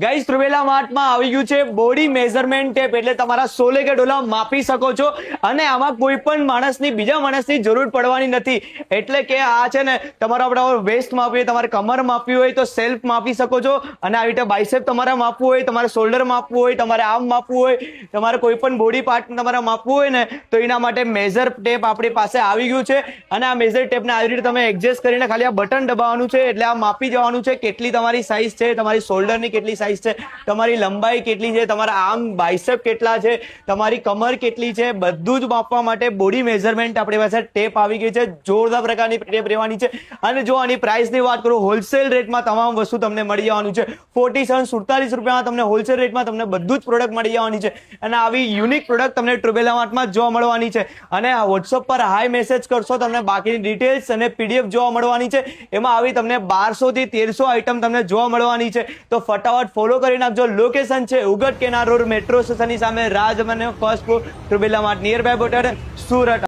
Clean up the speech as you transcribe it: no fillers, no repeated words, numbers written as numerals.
Guys ટ્રુવેલા માર્ટમાં આવી ગયું છે બોડી મેઝરમેન્ટ ટેપ, એટલે તમારા 16 કે ડોલા માપી શકો છો અને આમાં કોઈ પણ માણસની બીજા માણસની જરૂર પડવાની નથી. એટલે કે આ છે ને તમારા આપણે વેસ્ટ માપવી હોય, તમારે કમર માપવી હોય તો સેલ્ફ માપી શકો છો, અને આવી રીતે બાઇસેપ તમારે માપવું હોય, તમારે શોલ્ડર માપવું હોય, તમારે આર્મ માપવું હોય, તમારે કોઈ પણ બોડી પાર્ટ તમારે માપવું હોય ને તો એના માટે મેઝર ટેપ આપણી પાસે આવી ગયું છે. અને આ મેઝર ટેપને આવી રીતે તમે એડજસ્ટ કરીને ખાલી આ બટન દબાવવાનું છે એટલે આ માપી જવાનું છે કેટલી તમારી સાઇઝ છે, તમારી શોલ્ડરની કેટલી સાઇઝ છે, તમારી લંબાઈ કેટલી છે, તમારા આર્મ બાઇસેપ કેટલા છે, તમારી કમર કેટલી છે, બધું જ માપવા માટે બોડી મેઝરમેન્ટ આપણી પાસે ટેપ આવી ગઈ છે. જોરદાર પ્રકારની ટેપ રહેવાની છે. અને જો આની પ્રાઇસની વાત કરું, હોલસેલ રેટમાં તમામ વસ્તુ તમને મળી જવાનું છે. 47 રૂપિયામાં તમને હોલસેલ રેટમાં તમને બધું જ પ્રોડક્ટ મળી જવાની છે. અને આવી યુનિક પ્રોડક્ટ તમને ટ્રુવેલા માર્ટમાં જોવા મળવાની છે. અને વોટ્સઅપ પર હાઈ મેસેજ કરશો તમને બાકીની ડિટેલ્સ અને પીડીએફ જોવા મળવાની છે. એમાં આવી તમને 1200 થી 1300 આઈટમ તમને જોવા મળવાની છે. તો ફટાફટ ફોલો કરી નાખજો. લોકેશન છે ઉગટ કેનાર રોડ, મેટ્રો સ્ટેશનની સામે, રાજમાન્ય ફર્સ્ટ ફ્લોર, ટ્રુવેલા માર્ટ, નિયર બાય બોટર, સુરત.